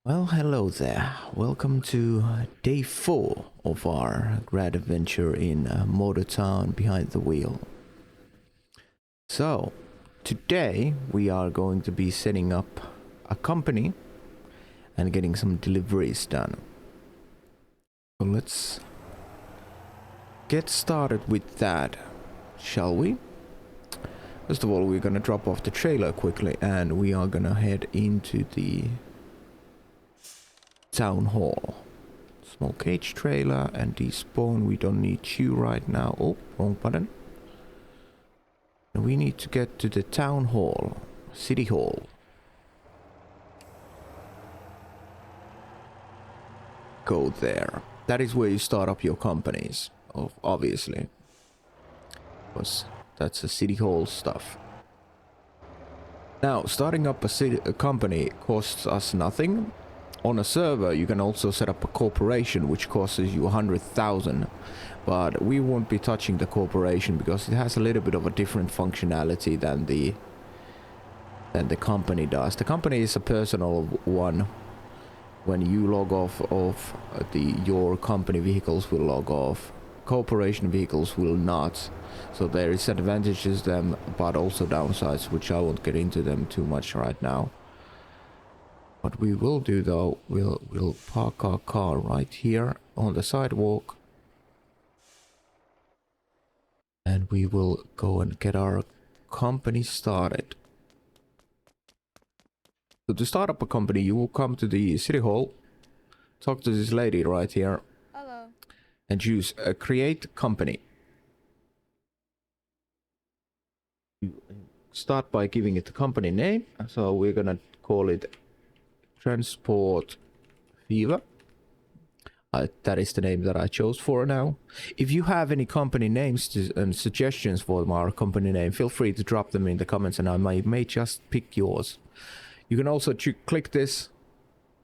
Well, hello there. Welcome to day 4 of our grad adventure in Motor Town Behind the Wheel. So, today we are going to be setting up a company and getting some deliveries done. So let's get started with that, shall we? First of all, we're gonna drop off the trailer quickly and we are gonna head into the town hall. Small cage trailer and despawn. We don't need you right now. Oh, wrong button. And we need to get to the town hall, city hall. Go there. That is where you start up your companies, obviously. Because that's the city hall stuff. Now, starting up a company costs us nothing. On a server, you can also set up a corporation, which costs you 100,000. But we won't be touching the corporation because it has a little bit of a different functionality than the company does. The company is a personal one. When you log off of your company, vehicles will log off. Corporation vehicles will not. So there is advantages to them, but also downsides, which I won't get into them too much right now. What we will do though, we'll park our car right here on the sidewalk. And we will go and get our company started. So to start up a company, you will come to the city hall, talk to this lady right here. Hello. And choose create company. You start by giving it the company name. So we're gonna call it Transport Fever. That is the name that I chose for now. If you have any company names and suggestions for our company name, feel free to drop them in the comments and I may just pick yours. You can also click this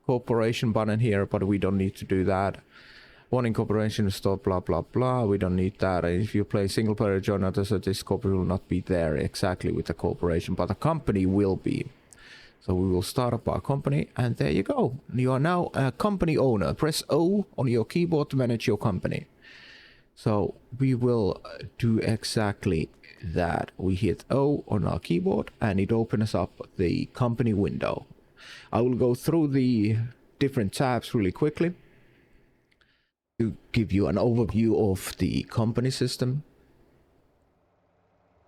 corporation button here, but we don't need to do that. One incorporation stop, blah blah blah. We don't need that. And if you play single player, join others, so this corporation will not be there exactly with the corporation, but the company will be. So we will start up our company, and there you go. You are now a company owner. Press O on your keyboard to manage your company. So we will do exactly that. We hit O on our keyboard, and it opens up the company window. I will go through the different tabs really quickly to give you an overview of the company system.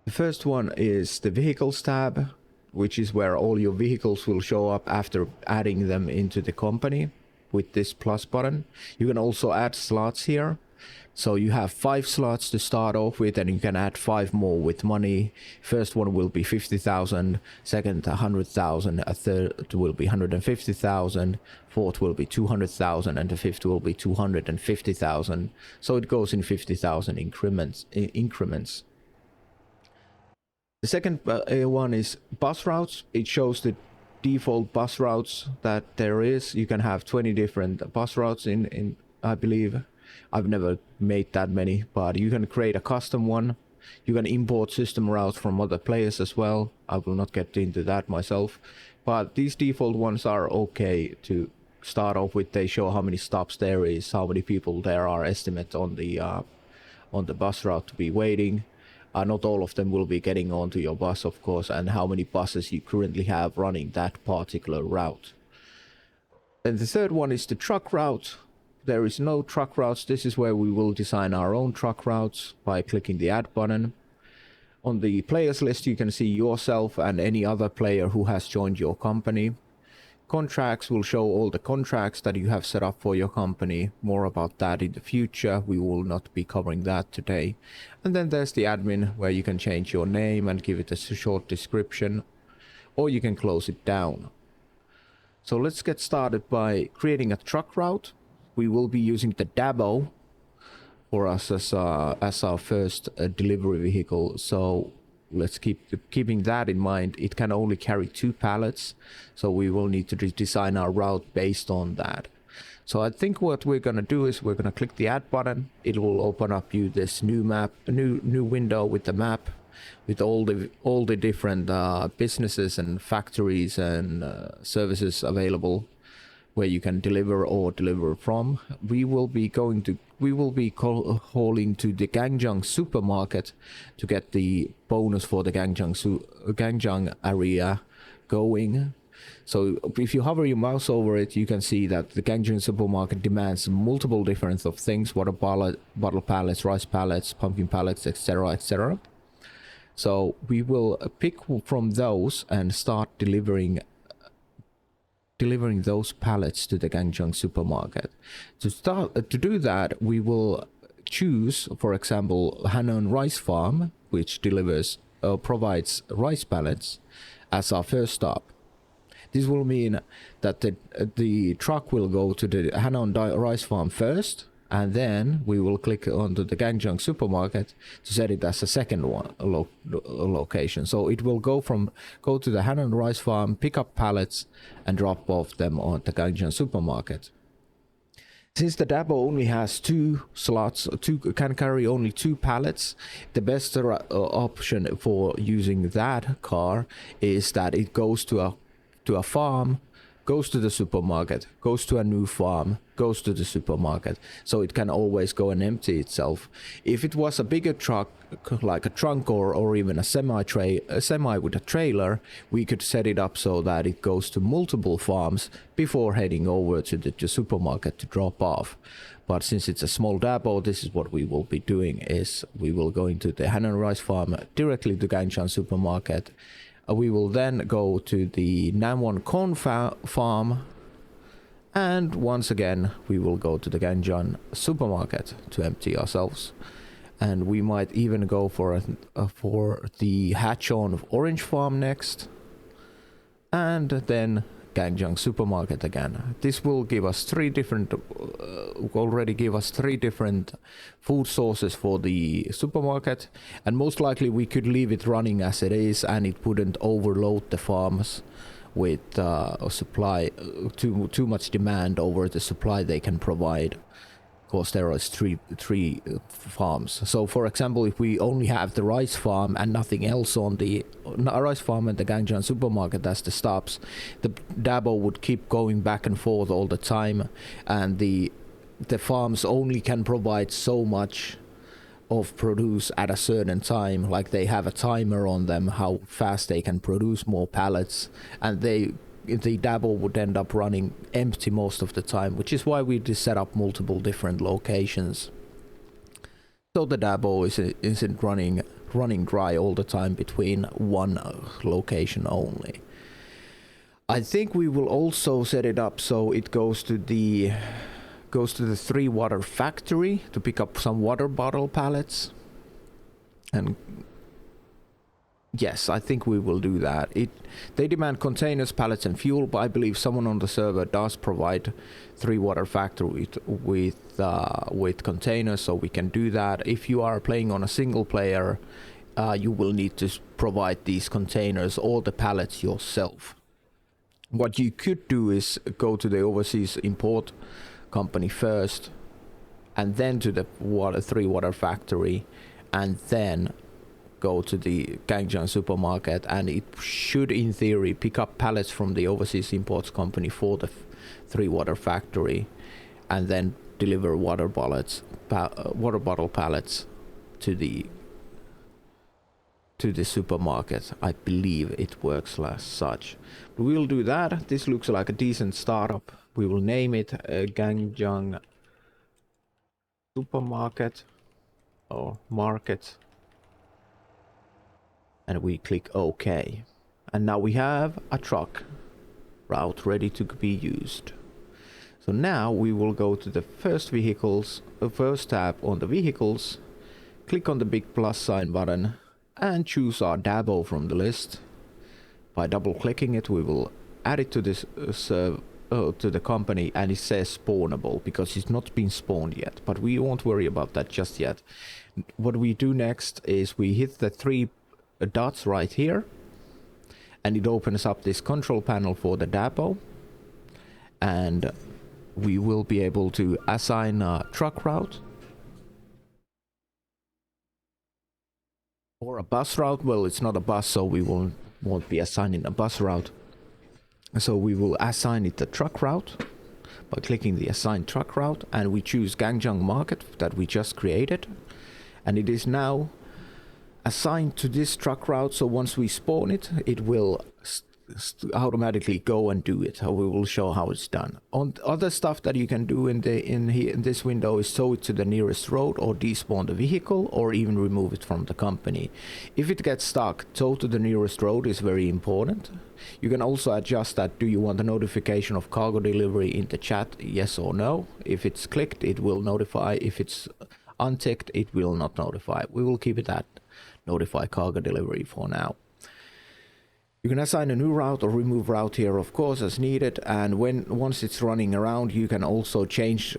The first one is the vehicles tab, which is where all your vehicles will show up after adding them into the company with this plus button. You can also add slots here. So you have 5 slots to start off with, and you can add 5 more with money. First one will be 50,000, second 100,000, a third will be 150,000, fourth will be 200,000, and the fifth will be 250,000. So it goes in 50,000 increments. The second one is bus routes. It shows the default bus routes that there is. You can have 20 different bus routes in I believe. I've never made that many, but you can create a custom one. You can import system routes from other players as well. I will not get into that myself, but these default ones are okay to start off with. They show how many stops there is, how many people there are, estimate on the bus route to be waiting. Not all of them will be getting onto your bus, of course, and how many buses you currently have running that particular route. And the third one is the truck route. There is no truck routes. This is where we will design our own truck routes by clicking the add button. On the players list, you can see yourself and any other player who has joined your company. Contracts will show all the contracts that you have set up for your company. More about that in the future. We will not be covering that today. And then there's the admin, where you can change your name and give it a short description, or you can close it down. So let's get started by creating a truck route. We will be using the Dabo for us as our first delivery vehicle. So let's keeping that in mind. It can only carry 2 pallets, so we will need to design our route based on that. So I think what we're gonna do is we're gonna click the add button. It will open up you this new map, new window with the map, with all the different businesses and factories and services available. where you can deliver or deliver from. We will be hauling to the Gangjang supermarket to get the bonus for the Gangjang area going. So if you hover your mouse over it, you can see that the Gangjang supermarket demands multiple different of things: water bottle pallets, rice pallets, pumpkin pallets, etc., etc. So we will pick from those and start delivering those pallets to the Gangjang supermarket. To do that, we will choose, for example, Hanon Rice Farm, which provides rice pallets, as our first stop. This will mean that the truck will go to the Hanon Rice Farm first, and then we will click onto the Gangjang supermarket to set it as a second location. So it will go to the Hanon Rice Farm, pick up pallets, and drop off them on the Gangjang supermarket. Since the Dabo only has 2 slots, can carry only 2 pallets, the best option for using that car is that it goes to a farm, goes to the supermarket, goes to a new farm, goes to the supermarket, so it can always go and empty itself. If it was a bigger truck, like a trunk or even a semi with a trailer, we could set it up so that it goes to multiple farms before heading over to the supermarket to drop off. But since it's a small Dabo, this is what we will be doing: is we will go into the Hanon Rice Farm directly to Gangjang supermarket. We will then go to the Namwon Corn Farm, and once again we will go to the Gangjang supermarket to empty ourselves. And we might even go for the Hachon Orange Farm next, and then Gangjang supermarket again. This will give us already give us three different food sources for the supermarket, and most likely we could leave it running as it is, and it wouldn't overload the farms with supply, too much demand over the supply they can provide. Of course, there are three farms. So for example, if we only have the rice farm and nothing else on the rice farm and the Gangjang supermarket as the stops, the Dabo would keep going back and forth all the time, and the farms only can provide so much of produce at a certain time. Like, they have a timer on them how fast they can produce more pallets, and the Dabo would end up running empty most of the time, which is why we just set up multiple different locations, so the Dabo isn't running dry all the time between one location only. I think we will also set it up so it goes to the 3 water factory to pick up some water bottle pallets. And yes, I think we will do that. They demand containers, pallets, and fuel, but I believe someone on the server does provide 3 water factory with containers, so we can do that. If you are playing on a single player, you will need to provide these containers or the pallets yourself. What you could do is go to the overseas import company first, and then to the 3 water factory, and then go to the Gangjang supermarket, and it should in theory pick up pallets from the overseas imports company for the 3 water factory, and then deliver water bottle pallets to the supermarket. I believe it works as such. We'll do that. This looks like a decent startup. We will name it Gangjang supermarket or market, and we click OK, and now we have a truck route ready to be used. So now we will go to the first tab on the vehicles, click on the big plus sign button, and choose our Dabo from the list. By double clicking it, we will add it to this to the company, and it says spawnable because it's not been spawned yet, but we won't worry about that just yet. What we do next is we hit the 3 dots right here, and it opens up this control panel for the Dabo, and we will be able to assign a truck route or a bus route. Well, it's not a bus, so we won't be assigning a bus route, so we will assign it the truck route. by clicking the assign truck route, and we choose Gangjang Market that we just created, and it is now assigned to this truck route. So once we spawn it, it will automatically go and do it. We will show how it's done. On other stuff that you can do in this window is tow it to the nearest road, or despawn the vehicle, or even remove it from the company. If it gets stuck, tow to the nearest road is very important. You can also adjust that. Do you want a notification of cargo delivery in the chat, yes or no? If it's clicked, it will notify. If it's unticked, it will not notify. We will keep it at notify cargo delivery for now. You can assign a new route or remove route here, of course, as needed, and once it's running around, you can also change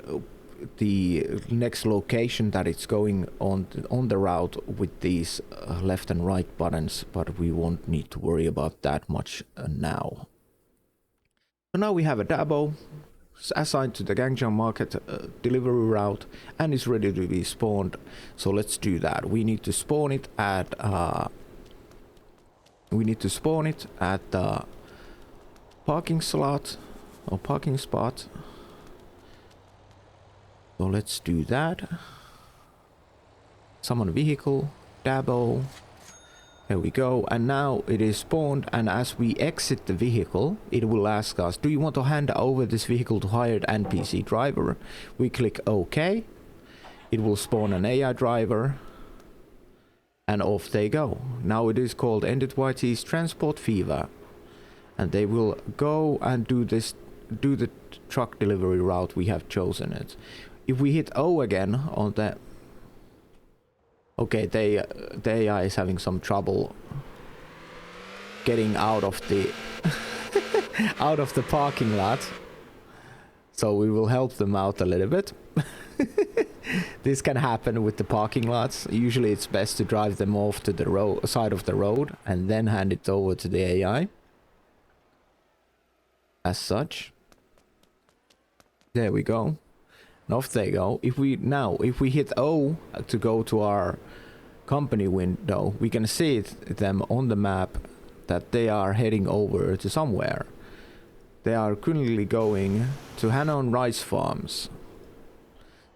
the next location that it's going on the route with these left and right buttons, but we won't need to worry about that much now. So now we have a Dabo assigned to the Gangjang Market delivery route, and it's ready to be spawned. So let's do that. We need to spawn it at the parking slot or parking spot. So let's do that. Summon vehicle, Dabo. There we go. And now it is spawned, and as we exit the vehicle, it will ask us, do you want to hand over this vehicle to hired NPC driver? We click OK. It will spawn an AI driver, and off they go. Now it is called Ended YT's Transport Fever, and they will go and do the truck delivery route we have chosen it. If we hit O again on that, okay, the AI is having some trouble getting out of the out of the parking lot, so we will help them out a little bit. This can happen with the parking lots. Usually it's best to drive them off to the side of the road and then hand it over to the AI. As such. There we go. And off they go. If we hit O to go to our company window, we can see them on the map that they are heading over to somewhere. They are currently going to Hanon Rice Farms.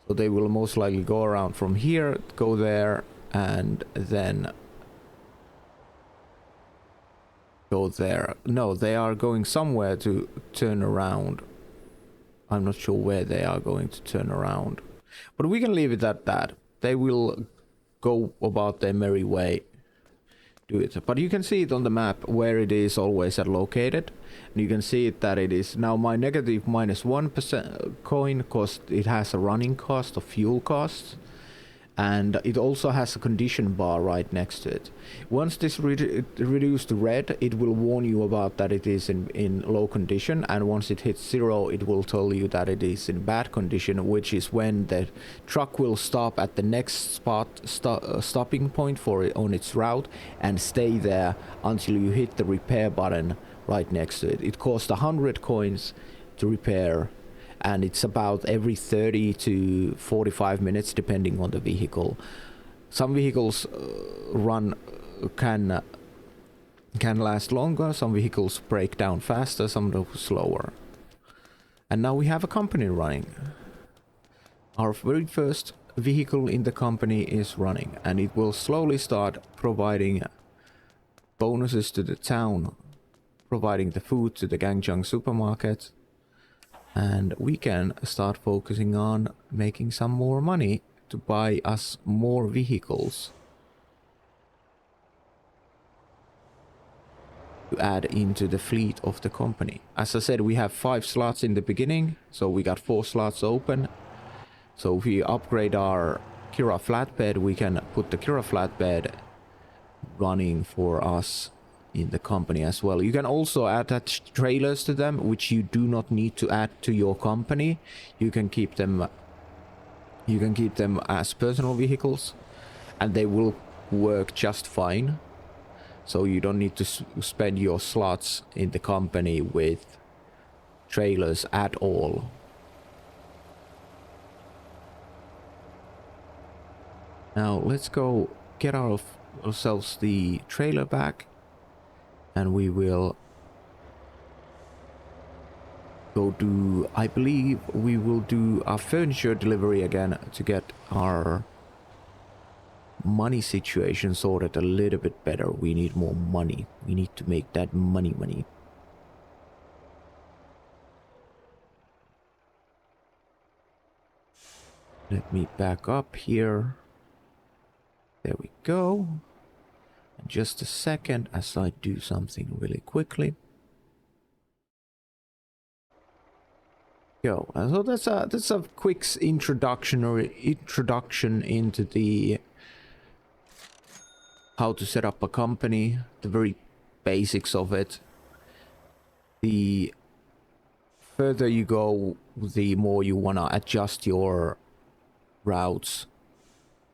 So they will most likely go around from here, go there, and then go there. No, they are going somewhere to turn around. I'm not sure where they are going to turn around. But we can leave it at that. They will go about their merry way. Do it. But you can see it on the map where it is always located. And you can see it that it is now my negative -1% coin cost. It has a running cost of fuel costs. And it also has a condition bar right next to it. Once this reduced to red, it will warn you about that it is in low condition, and once it hits 0, it will tell you that it is in bad condition, which is when the truck will stop at the next stopping point for it on its route and stay there until you hit the repair button right next to it. It costs 100 coins to repair, and it's about every 30 to 45 minutes depending on the vehicle. Some vehicles can last longer, some vehicles break down faster, some slower. And now we have a company running. Our very first vehicle in the company is running, and it will slowly start providing bonuses to the town, providing the food to the Gangjang supermarket. And we can start focusing on making some more money to buy us more vehicles to add into the fleet of the company. As I said, we have 5 slots in the beginning, so we got 4 slots open. So if we upgrade our Kira flatbed, we can put the Kira flatbed running for us in the company as well. You can also attach trailers to them, which you do not need to add to your company. You can keep them as personal vehicles, and they will work just fine. So you don't need to spend your slots in the company with trailers at all. Now let's go get ourselves the trailer back, and we will go do, I believe we will do our furniture delivery again to get our money situation sorted a little bit better. We need more money. We need to make that money. Let me back up here. There we go. And just a second as I do something really quickly. Go. So that's a quick introduction into the how to set up a company, the very basics of it. The further you go, the more you want to adjust your routes,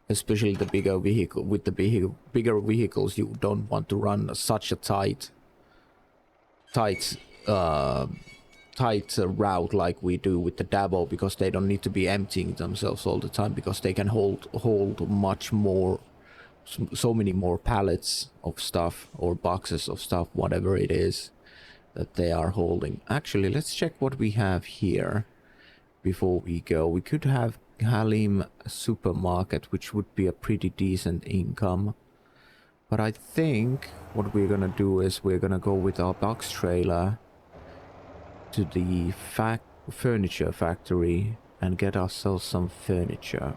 especially the bigger vehicle. With the bigger vehicles, you don't want to run such a tight route like we do with the Dabo, because they don't need to be emptying themselves all the time, because they can hold much more, so many more pallets of stuff or boxes of stuff, whatever it is that they are holding. Actually, let's check what we have here before we go. We could have Halim supermarket, which would be a pretty decent income, but I think what we're gonna do is we're gonna go with our box trailer to the furniture factory and get ourselves some furniture.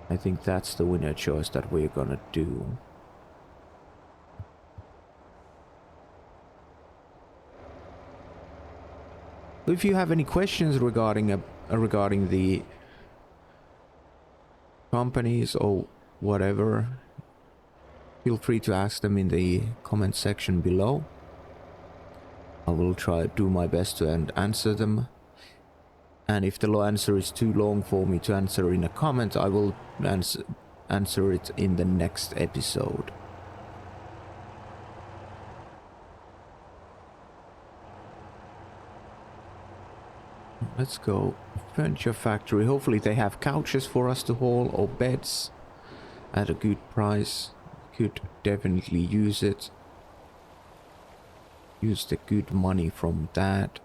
I think that's the winner choice that we're gonna do. If you have any questions regarding the companies or whatever, feel free to ask them in the comment section below. I will try to do my best to answer them. And if the answer is too long for me to answer in a comment, I will answer it in the next episode. Let's go. Furniture factory. Hopefully they have couches for us to haul or beds at a good price. Could definitely use it. Use the good money from that.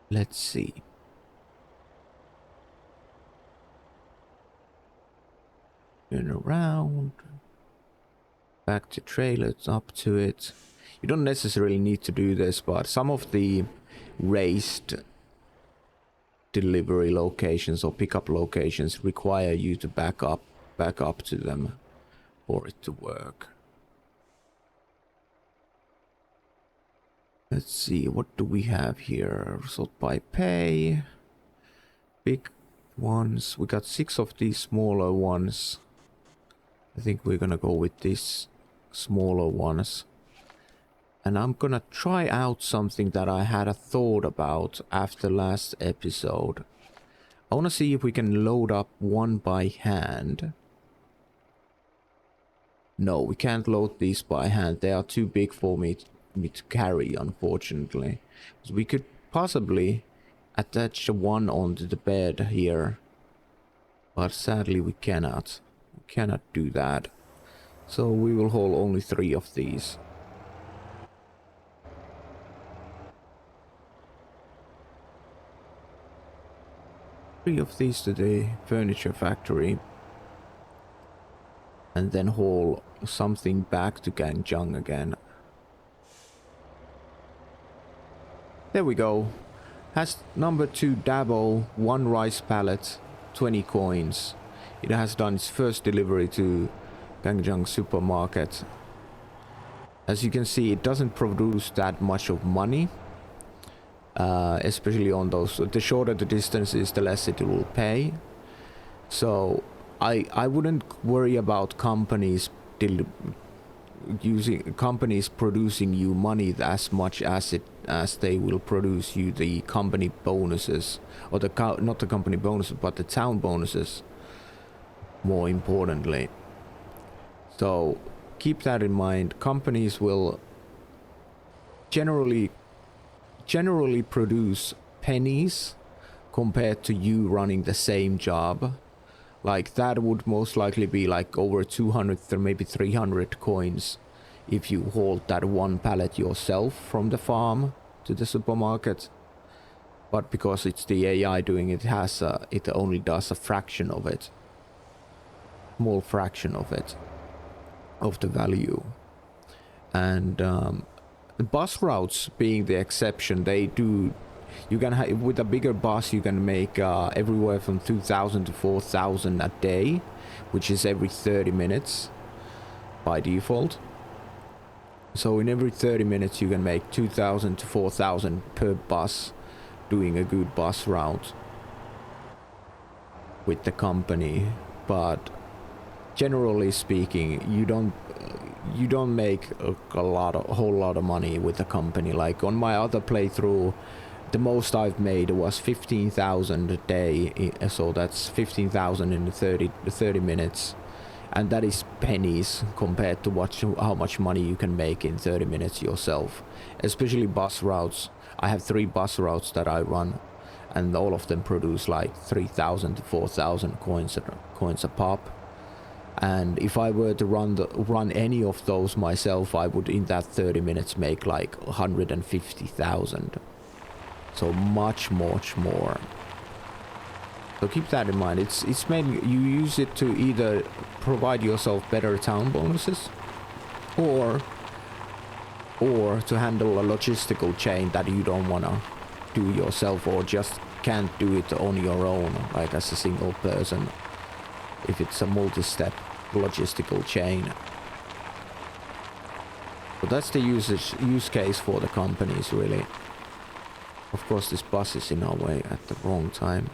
Let's see. Turn around. Back to trailers, up to it. You don't necessarily need to do this, but some of the raised delivery locations or pickup locations require you to back up to them for it to work. Let's see, what do we have here? Sort by pay. Big ones. We got 6 of these smaller ones. I think we're gonna go with these smaller ones. And I'm gonna try out something that I had a thought about after last episode. I wanna see if we can load up one by hand. No, we can't load these by hand. They are too big for me to carry, unfortunately. So we could possibly attach one onto the bed here, but sadly we cannot. We cannot do that. So we will haul only 3 of these. Of these to the furniture factory, and then haul something back to Gangjang again. There we go. Has number 2 Dabo, 1 rice pallet, 20 coins. It has done its first delivery to Gangjang supermarket. As you can see, it doesn't produce that much of money. Especially on those, the shorter the distance is, the less it will pay. So I wouldn't worry about companies producing you money as much as they will produce you the company bonuses, or not the company bonuses but the town bonuses, more importantly. So keep that in mind. Companies will generally produce pennies compared to you running the same job. Like that would most likely be like over 200 or maybe 300 coins if you hold that one pallet yourself from the farm to the supermarket. But because it's the AI doing it, it only does a fraction of it, small fraction of it, of the value. And the bus routes being the exception, they do. You can have, with a bigger bus, you can make everywhere from 2,000 to 4,000 a day, which is every 30 minutes by default. So in every 30 minutes, you can make 2,000 to 4,000 per bus, doing a good bus route with the company. But generally speaking, you don't make a whole lot of money with the company. Like on my other playthrough, the most I've made was 15,000 a day, so that's 15,000 in 30 minutes, and that is pennies compared to how much money you can make in 30 minutes yourself. Especially bus routes. I have 3 bus routes that I run, and all of them produce like 3,000 to 4,000 coins a pop. And if I were to run any of those myself, I would in that 30 minutes make like 150,000. So much more. So keep that in mind. It's mainly you use it to either provide yourself better town bonuses, or to handle a logistical chain that you don't wanna do yourself, or just can't do it on your own, like as a single person. If it's a multi-step logistical chain. So that's the use case for the companies, really. Of course, this bus is in our way at the wrong time.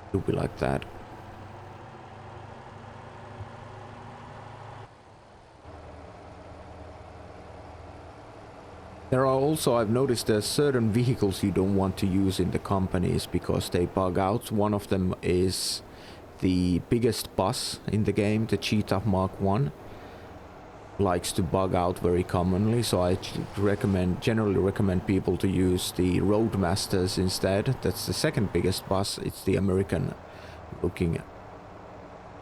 It'll be like that. There are also, I've noticed, there's certain vehicles you don't want to use in the companies because they bug out. One of them is the biggest bus in the game, the Cheetah Mark 1. Likes to bug out very commonly, so I generally recommend people to use the Roadmasters instead. That's the second biggest bus. It's the American looking,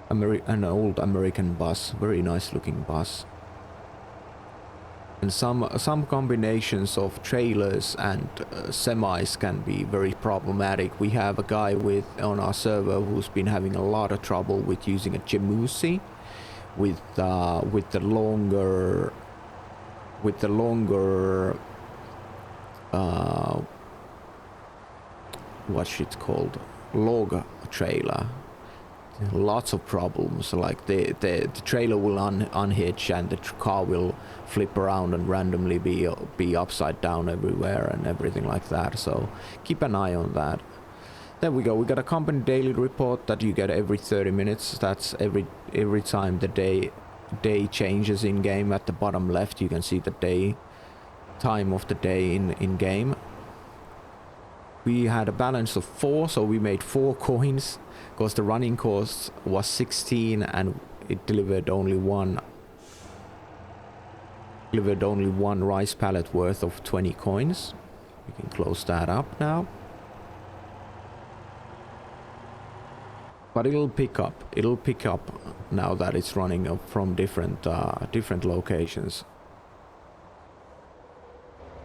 an old American bus, very nice looking bus. And some combinations of trailers and semis can be very problematic. We have a guy on our server who's been having a lot of trouble with using a Jamusi with the longer what's it called, log trailer. Lots of problems, like the trailer will unhitch and the car will flip around and randomly be upside down everywhere and everything like that. So keep an eye on that. There we go. We got a company daily report that you get every 30 minutes. That's every time the day changes in game. At the bottom left you can see the time of the day in game. We had a balance of 4, so we made 4 coins because the running cost was 16 and it delivered only one rice pallet worth of 20 coins. We can close that up now. But it'll pick up now that it's running up from different locations.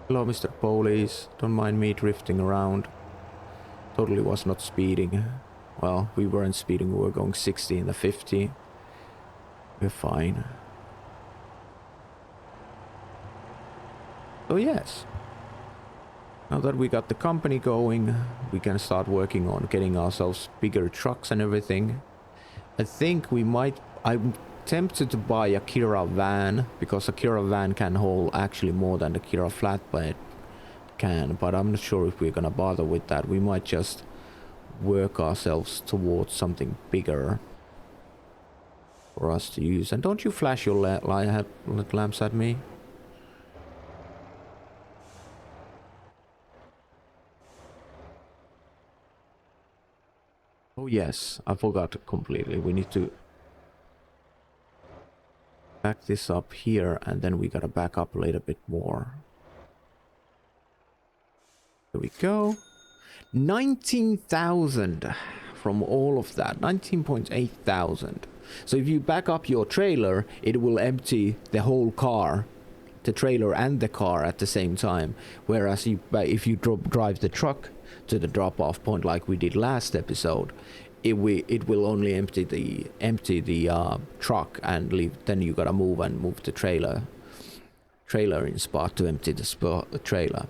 Hello, Mr. Police. Don't mind me drifting around. Totally was not speeding. Well, we weren't speeding, we were going 60 in the 50. We're fine. So yes. Now that we got the company going, we can start working on getting ourselves bigger trucks and everything. I think I'm tempted to buy a Kira van, because a Kira van can hold actually more than the Kira flatbed can, but I'm not sure if we're gonna bother with that. We might just work ourselves towards something bigger for us to use. And don't you flash your lamps at me? Oh yes, I forgot completely. We need to back this up here, and then we gotta back up a little bit more. There we go. 19,000 from all of that. 19.8 thousand. So if you back up your trailer, it will empty the whole car, the trailer and the car at the same time. Whereas if you drive the truck to the drop-off point like we did last episode, it will only empty the truck and leave. Then you gotta move the trailer in spot to empty the trailer.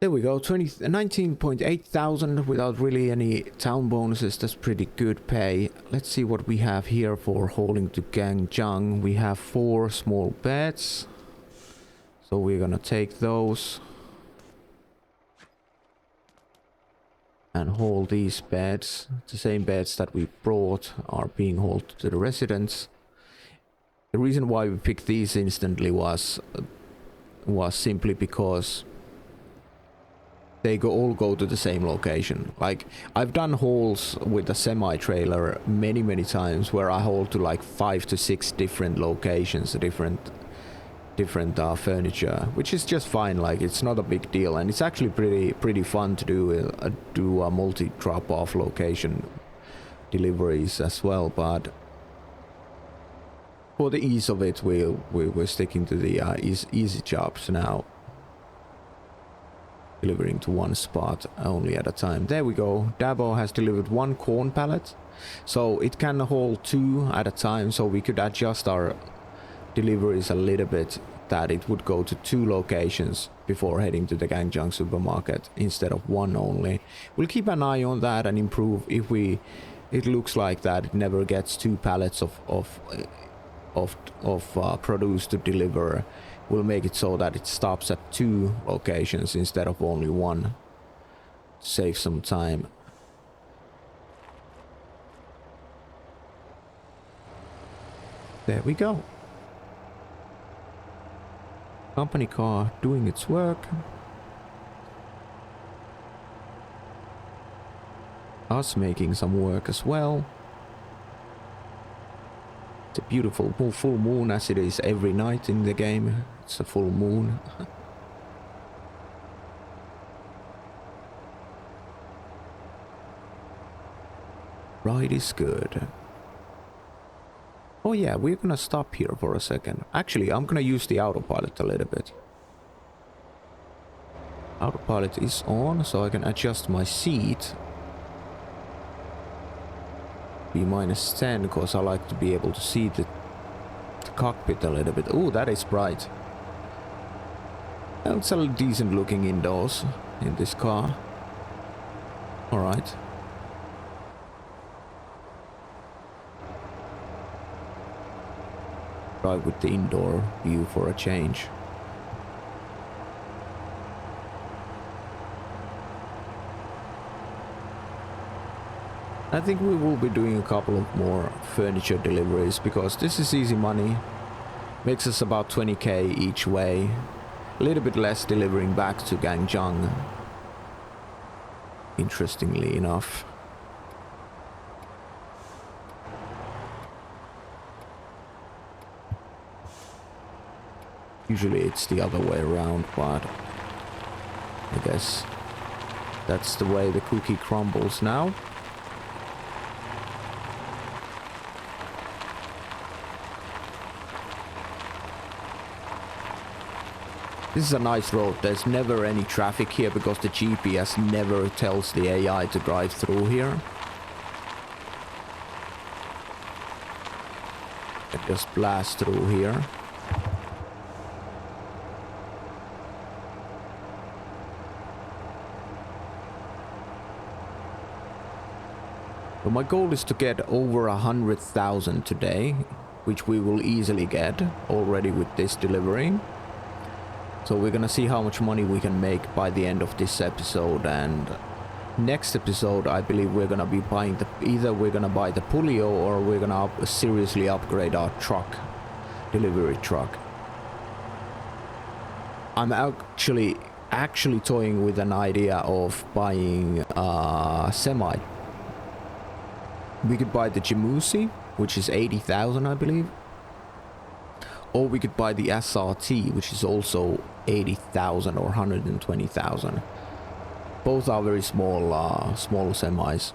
There we go, 19.8 thousand without really any town bonuses. That's pretty good pay. Let's see what we have here for hauling to Gangjang. We have 4 small beds, so we're gonna take those and haul these beds. The same beds that we brought are being hauled to the residents. The reason why we picked these instantly was simply because they all go to the same location. Like, I've done hauls with a semi-trailer many times where I haul to like 5 to 6 different locations, different furniture, which is just fine. Like, it's not a big deal, and it's actually pretty fun to do a multi drop-off location deliveries as well. But for the ease of it, we're sticking to the easy jobs now. Delivering to one spot only at a time. There we go. Dabo has delivered 1 corn pallet, so it can haul 2 at a time, so we could adjust our deliveries a little bit, that it would go to 2 locations before heading to the Gangjang supermarket instead of 1 only. We'll keep an eye on that and improve if it looks like that it never gets 2 pallets of produce to deliver. We'll make it so that it stops at 2 locations instead of only 1. Save some time. There we go. Company car doing its work. Us making some work as well. It's a beautiful full moon, as it is every night in the game. It's a full moon. Ride is good. Oh yeah, we're gonna stop here for a second. Actually, I'm gonna use the autopilot a little bit. Autopilot is on, so I can adjust my seat. Be -10, because I like to be able to see the cockpit a little bit. Oh, that is bright. Well, it's a decent looking indoors in this car. Alright. Drive with the indoor view for a change. I think we will be doing a couple of more furniture deliveries, because this is easy money. Makes us about 20k each way. A little bit less delivering back to Gangjang, interestingly enough. Usually it's the other way around, but I guess that's the way the cookie crumbles now. This is a nice road. There's never any traffic here because the GPS never tells the AI to drive through here. It just blasts through here. So my goal is to get over 100,000 today, which we will easily get already with this delivery. So we're gonna see how much money we can make by the end of this episode, and next episode I believe we're gonna be buying either we're gonna buy the Pulio or we're gonna seriously upgrade our delivery truck. I'm actually toying with an idea of buying a semi. We could buy the Jimusi, which is 80,000 I believe. Or we could buy the SRT, which is also 80,000 or 120,000. Both are very small semis.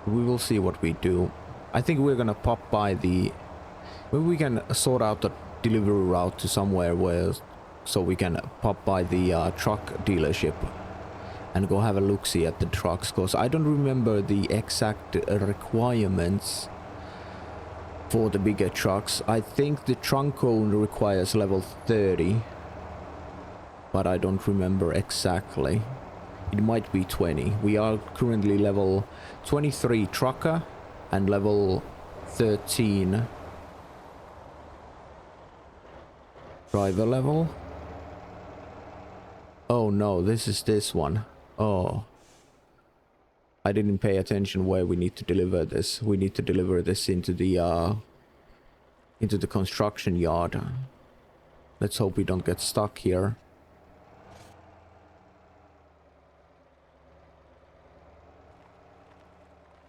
We will see what we do. I think we're gonna pop by the... Maybe we can sort out the delivery route to somewhere where... So we can pop by the truck dealership and go have a look-see at the trucks, because I don't remember the exact requirements for the bigger trucks. I think the trunk cone requires level 30, but I don't remember exactly. It might be 20. We are currently level 23 trucker and level 13 driver level. Oh no, this is this one. Oh. I didn't pay attention where we need to deliver this. We need to deliver this into the construction yard. Let's hope we don't get stuck here.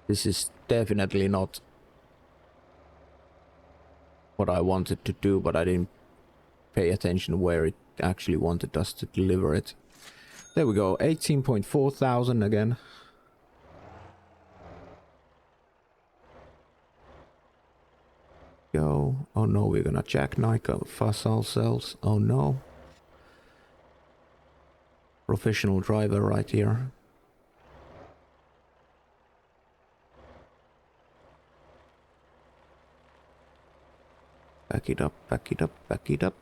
This is definitely not what I wanted to do, but I didn't pay attention where it actually wanted us to deliver it. There we go, 18.4 thousand again. Go. Oh no, we're gonna jackknife fuss ourselves. Oh no. Professional driver right here. Back it up, back it up, back it up.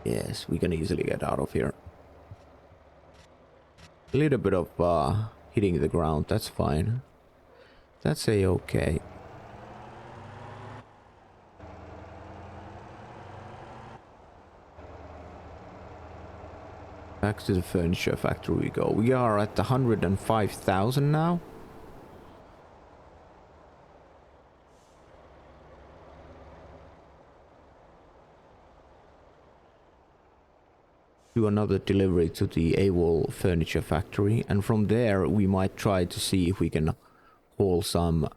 Yes, we can easily get out of here. A little bit of hitting the ground, that's fine. That's a-okay. Back to the furniture factory we go. We are at 105,000 now. Do another delivery to the AWOL furniture factory, and from there we might try to see if we can haul some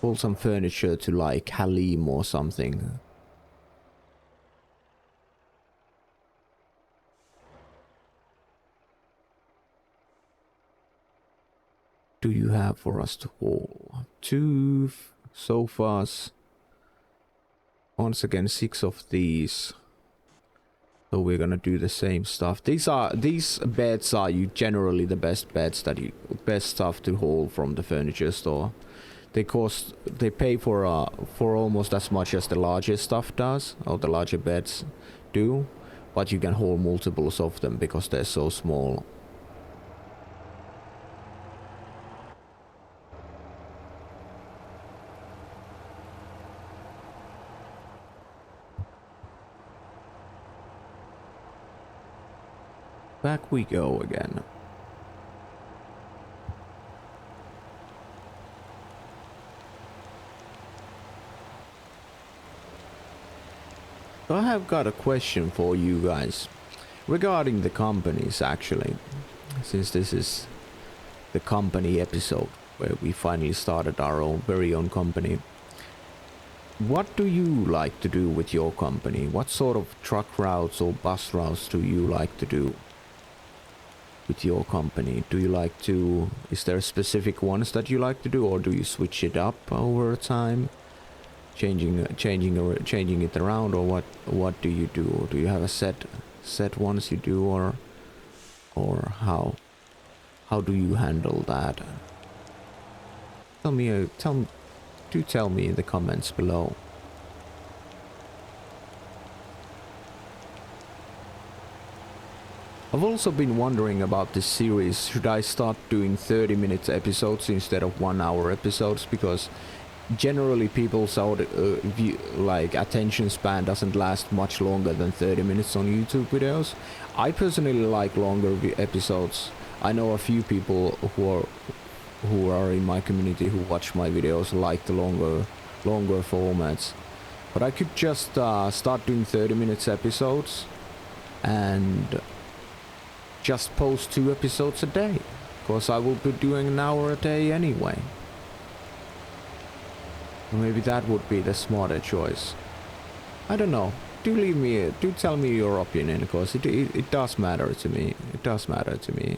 furniture to like Halim or something. Do you have for us to haul? 2 sofas. Once again, 6 of these. So we're gonna do the same stuff. These beds are generally the best beds best stuff to haul from the furniture store. They pay for almost as much as the larger stuff does, or the larger beds do, but you can haul multiples of them because they're so small. Back we go again. I have got a question for you guys regarding the companies, actually, since this is the company episode where we finally started our very own company. What do you like to do with your company? What sort of truck routes or bus routes do you like to do with your company? Do you like to... Is there specific ones that you like to do, or do you switch it up over time? Changing it around, or what do you do? Do you have a set ones you do, or how do you handle that? Tell me in the comments below. I've also been wondering about this series. Should I start doing 30-minute episodes instead of 1-hour episodes? Because generally people's attention span doesn't last much longer than 30 minutes on YouTube videos. I personally like longer episodes. I know a few people who are in my community who watch my videos like the longer formats. But I could just start doing 30 minutes episodes and just post 2 episodes a day, because I will be doing an hour a day anyway. Maybe that would be the smarter choice. I don't know. do tell me your opinion, because it does matter to me. It does matter to me.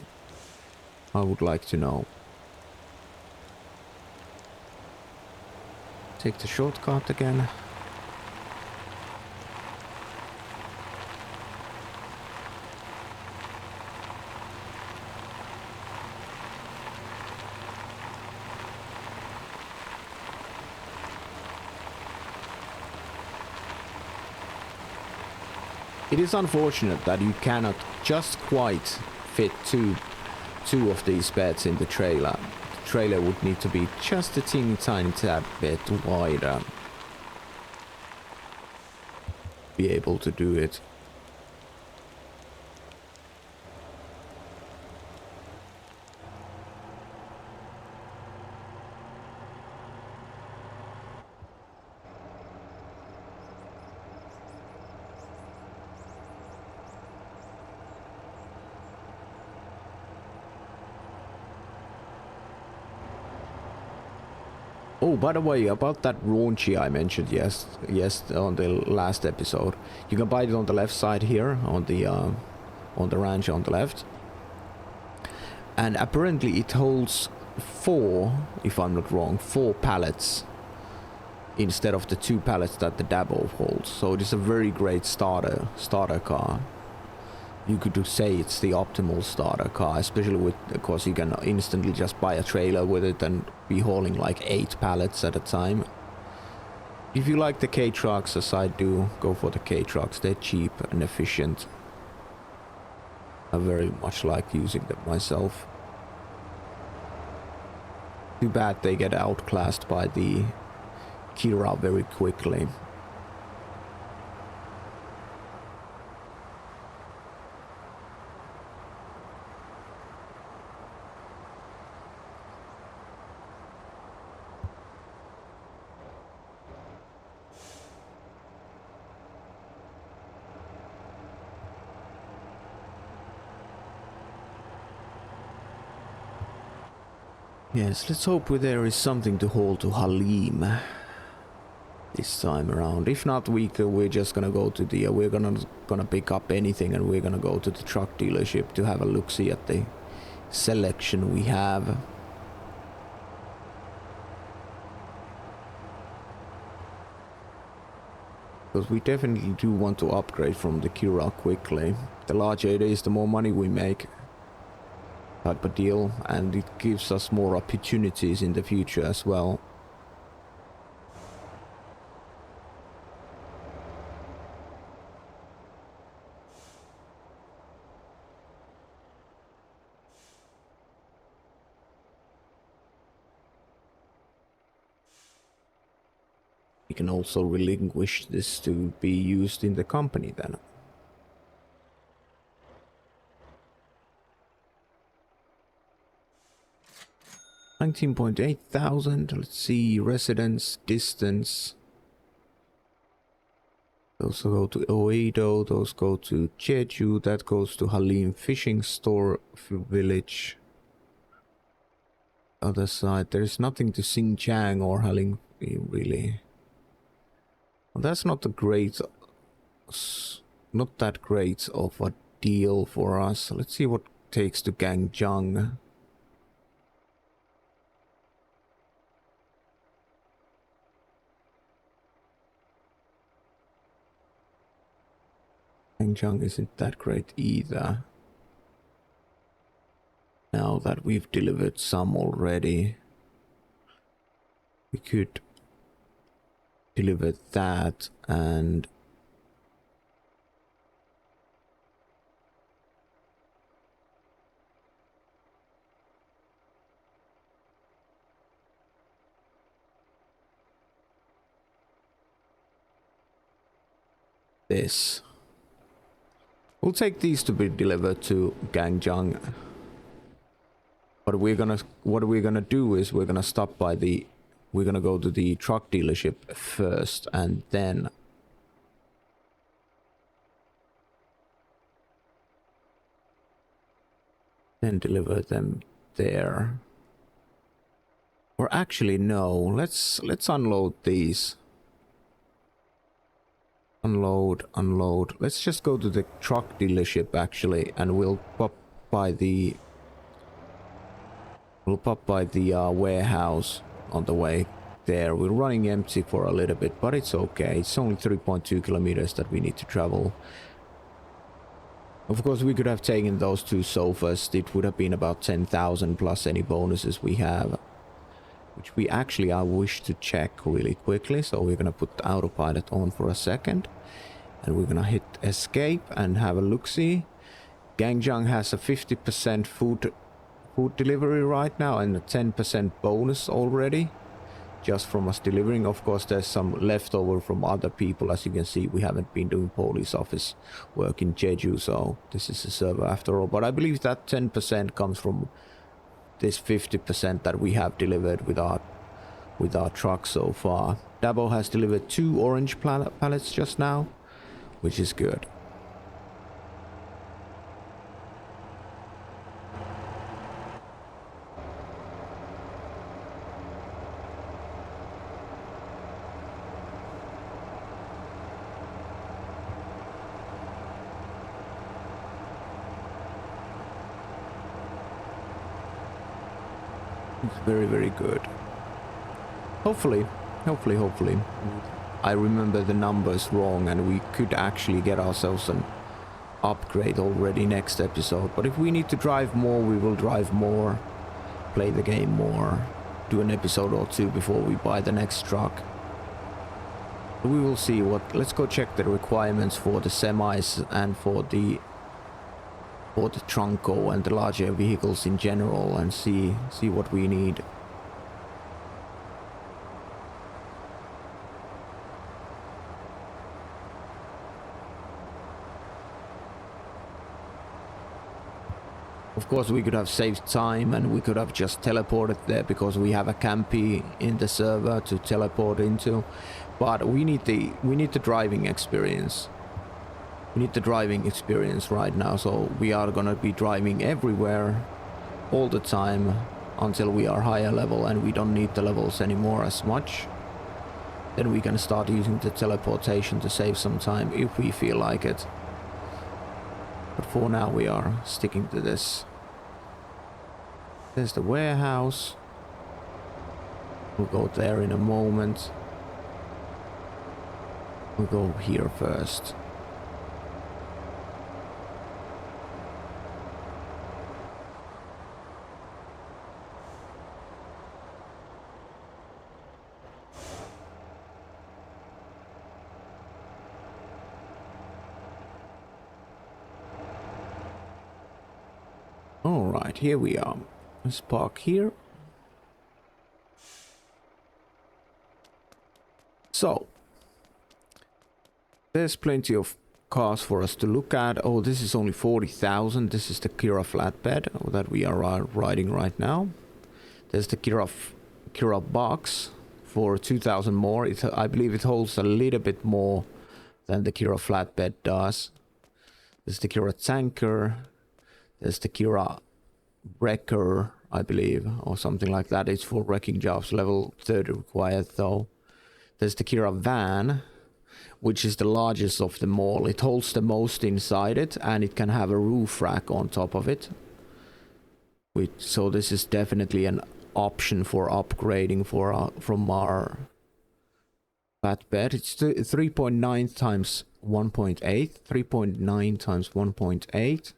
I would like to know. Take the shortcut again. It is unfortunate that you cannot just quite fit two of these beds in the trailer. The trailer would need to be just a teeny tiny tad bit wider. Be able to do it. Oh, by the way, about that raunchy I mentioned yes on the last episode, you can buy it on the left side here on the ranch on the left, and apparently it holds 4, if I'm not wrong, 4 pallets instead of the 2 pallets that the Dabo holds. So it is a very great starter car. You could say it's the optimal starter car, especially with, of course, you can instantly just buy a trailer with it and be hauling like 8 pallets at a time. If you like the K-Trucks, as I do, go for the K-Trucks. They're cheap and efficient. I very much like using them myself. Too bad they get outclassed by the Kira very quickly. Yes, let's hope there is something to haul to Halim this time around. If not, we're just gonna go to the we're gonna pick up anything, and we're gonna go to the truck dealership to have a look-see at the selection we have. Because we definitely do want to upgrade from the Kira quickly. The larger it is, the more money we make. Type of deal, and it gives us more opportunities in the future as well. We can also relinquish this to be used in the company then. $19,800. Let's see, residence, distance. Those go to Oedo, those go to Jeju, that goes to Halim Fishing Store Village. Other side, there's nothing to Xinjiang or Halim really. Well, that's not a great, not that great of a deal for us. Let's see what takes to Gangjiang. Gangjiang isn't that great either. Now that we've delivered some already, we could deliver that and this. We'll take these to be delivered to Gangjiang. But what we're gonna do is we're gonna stop by we're gonna go to the truck dealership first, and then deliver them there. Or actually no, let's unload these. Unload. Let's just go to the truck dealership actually, and we'll pop by the warehouse on the way there. We're running empty for a little bit, but it's okay. It's only 3.2 kilometers that we need to travel. Of course, we could have taken those 2 sofas. It would have been about 10,000 plus any bonuses we have, which we actually I wish to check really quickly. So we're gonna put the autopilot on for a second, and we're gonna hit escape and have a look-see. Gangjang has a 50% food delivery right now and a 10% bonus already just from us delivering. Of course, there's some leftover from other people. As you can see, we haven't been doing police office work in Jeju, so this is a server after all. But I believe that 10% comes from this 50% that we have delivered with our truck so far. Dabo has delivered 2 orange pallets just now, which is good. It's very, very good. Hopefully, I remember the numbers wrong and we could actually get ourselves an upgrade already next episode. But if we need to drive more, we will drive more, play the game more, do an episode or 2 before we buy the next truck. We will see what. Let's go check the requirements for the semis and for the Trunco and the larger vehicles in general, and see what we need. Of course, we could have saved time and we could have just teleported there because we have a campy in the server to teleport into, but we need the driving experience. We need the driving experience right now, so we are gonna be driving everywhere all the time until we are higher level and we don't need the levels anymore as much. Then we can start using the teleportation to save some time if we feel like it. But for now we are sticking to this. There's the warehouse. We'll go there in a moment. We'll go here first. Alright, here we are. Let's park here. So, there's plenty of cars for us to look at. Oh, this is only 40,000. This is the Kira flatbed that we are riding right now. There's the Kira box for 2,000 more. I believe it holds a little bit more than the Kira flatbed does. There's the Kira tanker. There's the Kira wrecker, I believe, or something like that. It's for wrecking jobs, level 30 required though. There's the Kira van, which is the largest of them all. It holds the most inside it, and it can have a roof rack on top of it. So this is definitely an option for upgrading from our flatbed. It's 3.9 times 1.8, 3.9 times 1.8.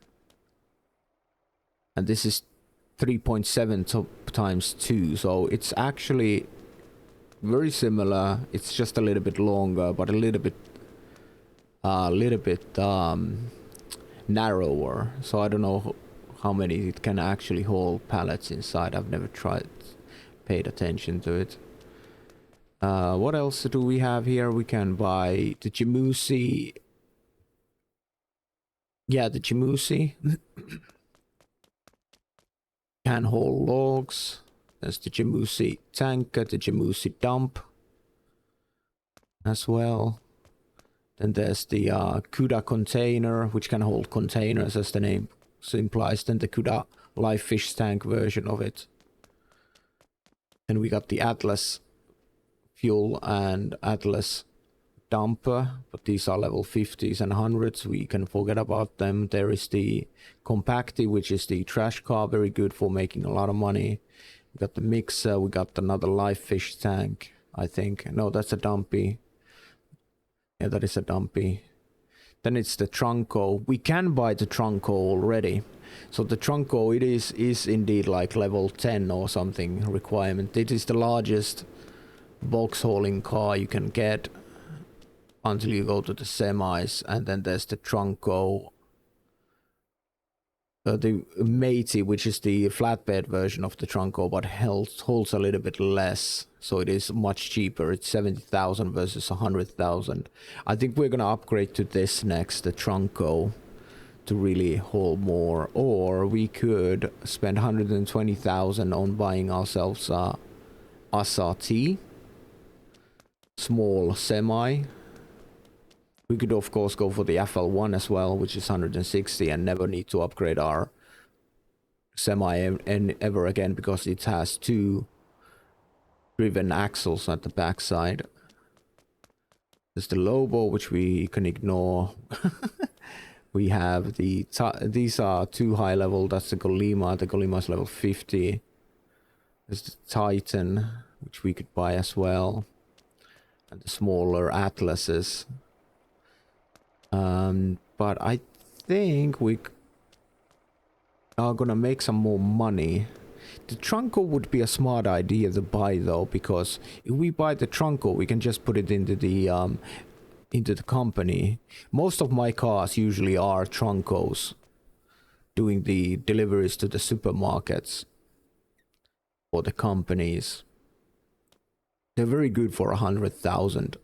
And this is 3.7 times 2, so it's actually very similar. It's just a little bit longer, but a little bit narrower. So I don't know how many it can actually hold pallets inside. I've never paid attention to it. What else do we have here? We can buy the Jimusi. Yeah, the Jimusi. Can haul logs. There's the Jimusi tanker, the Jimusi dump as well. Then there's the Kuda container, which can hold containers as the name implies. Then the Kuda live fish tank version of it. Then we got the Atlas fuel and Atlas dumper, but these are level 50s and 100s. We can forget about them. There is the compacti, which is the trash car, very good for making a lot of money. We got the mixer, we got another live fish tank, I think. No, that's a dumpy. Yeah, that is a dumpy. Then it's the Trunco. We can buy the Trunco already. So the Trunco, it is indeed like level 10 or something requirement. It is the largest box hauling car you can get until you go to the semis. And then there's the Trunco. The Matey, which is the flatbed version of the Trunco, but holds a little bit less. So it is much cheaper. It's 70,000 versus 100,000. I think we're gonna upgrade to this next, the Trunco, to really haul more. Or we could spend 120,000 on buying ourselves a SRT, small semi. We could of course go for the FL1 as well, which is 160, and never need to upgrade our semi ever again because it has 2 driven axles at the backside. There's the Lobo, which we can ignore. We have these are too high level. That's the Golema. The Golema is level 50. There's the Titan, which we could buy as well, and the smaller Atlases. But I think we are gonna make some more money. The Trunco would be a smart idea to buy though, because if we buy the Trunco, we can just put it into the company. Most of my cars usually are Truncos, doing the deliveries to the supermarkets or the companies. They're very good for 100,000.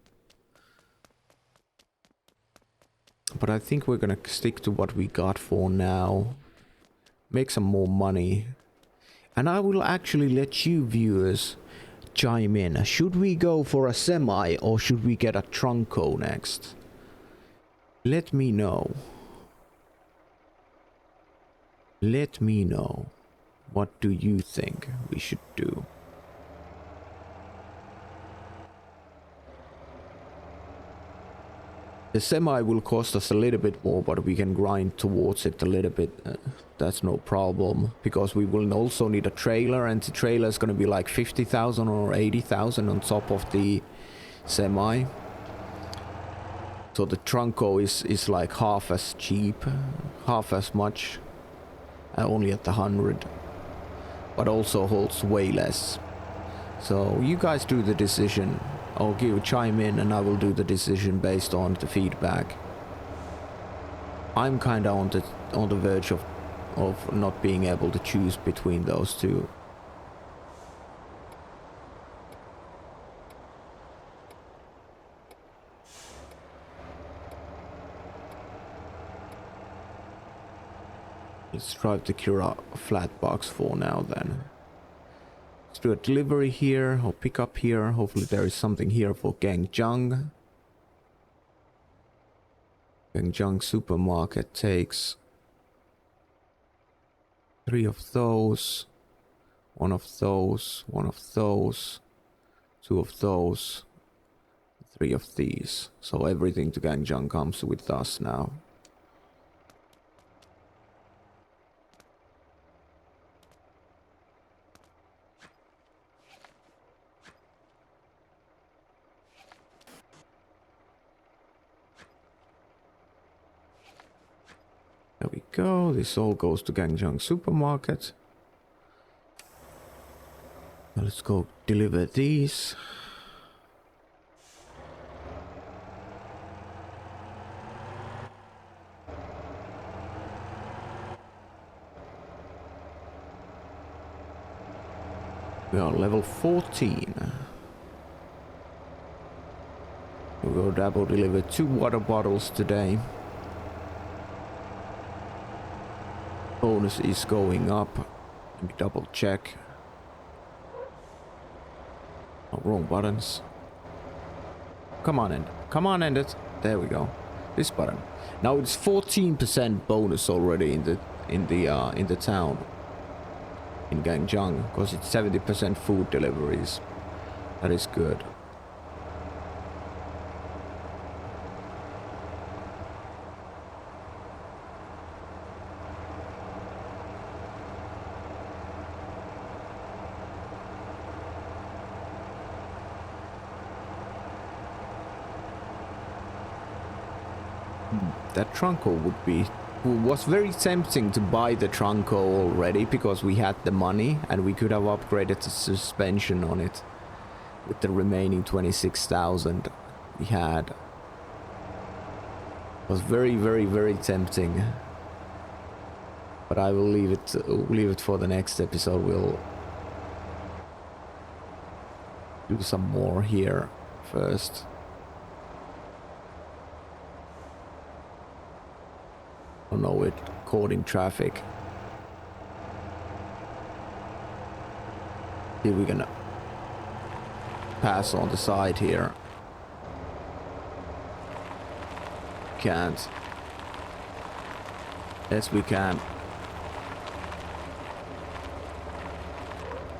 But I think we're gonna stick to what we got for now. Make some more money. And I will actually let you viewers chime in. Should we go for a semi or should we get a Trunco next? Let me know. Let me know. What do you think we should do? The semi will cost us a little bit more, but we can grind towards it a little bit. That's no problem, because we will also need a trailer, and the trailer is going to be like 50,000 or 80,000 on top of the semi. So the Trunco is like half as cheap, half as much, only at the 100, but also holds way less. So you guys do the decision. I'll chime in and I will do the decision based on the feedback. I'm kinda on the verge of not being able to choose between those two. Let's drive the Cura flat box for now then. Let's do a delivery here, or pick up here. Hopefully there is something here for Gangjang. Gangjang supermarket takes 3 of those, 1 of those, 1 of those, 2 of those, 3 of these. So everything to Gangjang comes with us now. There we go. This all goes to Gangjang supermarket. Now let's go deliver these. We are level 14. We'll go double deliver 2 water bottles today. Bonus is going up. Let me double check. Oh, wrong buttons. Come on, end. Come on, end it. There we go. This button. Now it's 14% bonus already in the town in Gangjang, because it's 70% food deliveries. That is good. that Trunco would be. It was very tempting to buy the Trunco already because we had the money and we could have upgraded the suspension on it with the remaining 26,000 we had. It was very tempting. But I will leave it for the next episode. We'll do some more here first. Oh no, it caught in traffic. See, we're gonna pass on the side here. Can't. Yes, we can.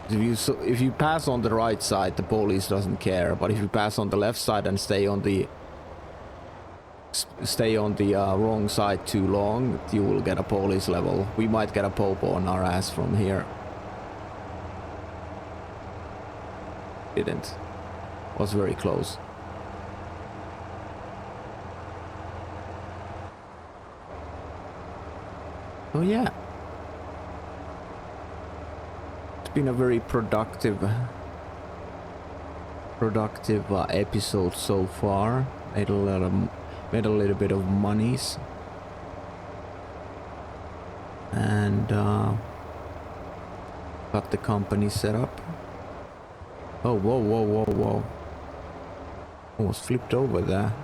If you pass on the right side, the police doesn't care. But if you pass on the left side and stay on the wrong side too long, you will get a police level. We might get a popo on our ass from here. Didn't. Was very close. Oh yeah. It's been a very productive episode so far. Made a little bit of monies. And got the company set up. Oh, whoa. Almost flipped over there.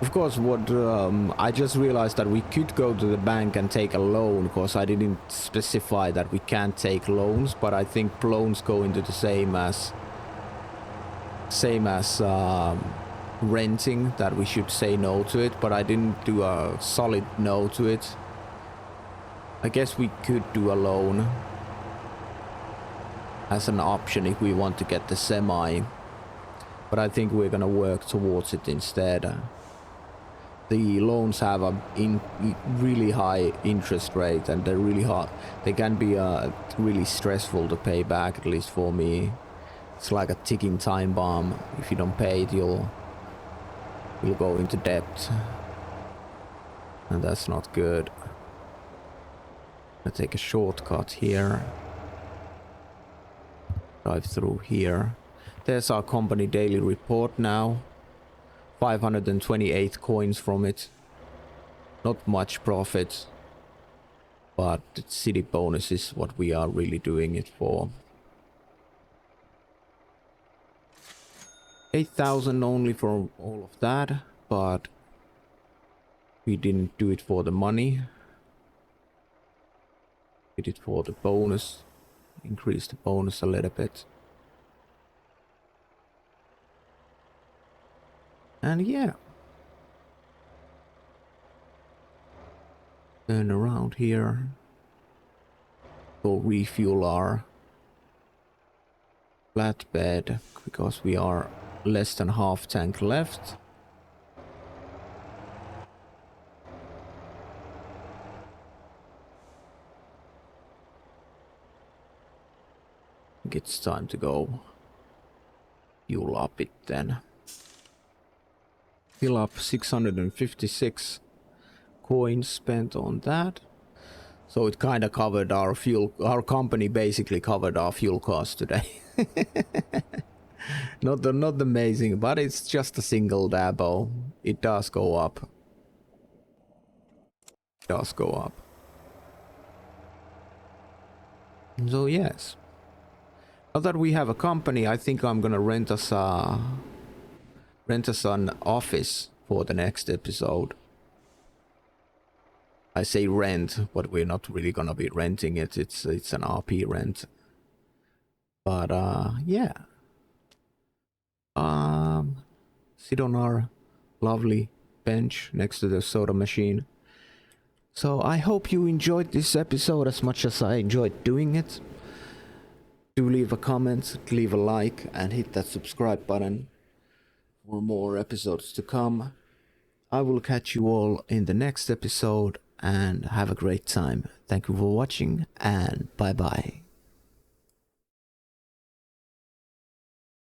Of course, I just realized that we could go to the bank and take a loan, because I didn't specify that we can't take loans, but I think loans go into the same as renting, that we should say no to it, but I didn't do a solid no to it. I guess we could do a loan as an option if we want to get the semi, but I think we're gonna work towards it instead. The loans have a really high interest rate, and they're really hard. They can be really stressful to pay back, at least for me. It's like a ticking time bomb. If you don't pay it, you'll go into debt, and that's not good. I'll take a shortcut here. Drive through here. There's our company daily report now. 528 coins from it. Not much profit, but the city bonus is what we are really doing it for. 8,000 only for all of that, but we didn't do it for the money. Did it for the bonus. Increase the bonus a little bit. And yeah. Turn around here. Go refuel our flatbed, because we are less than half tank left. I think it's time to go fuel up it then. Fill up 656 coins spent on that. So it kind of covered our fuel. Our company basically covered our fuel cost today. Not amazing, but it's just a single dabo. It does go up. It does go up. So yes. Now that we have a company, I think I'm gonna rent us an office for the next episode. I say rent, but we're not really gonna be renting it. It's an RP rent. But yeah. Sit on our lovely bench next to the soda machine. So I hope you enjoyed this episode as much as I enjoyed doing it. Do leave a comment, leave a like, and hit that subscribe button for more episodes to come. I will catch you all in the next episode, and have a great time. Thank you for watching, and bye bye.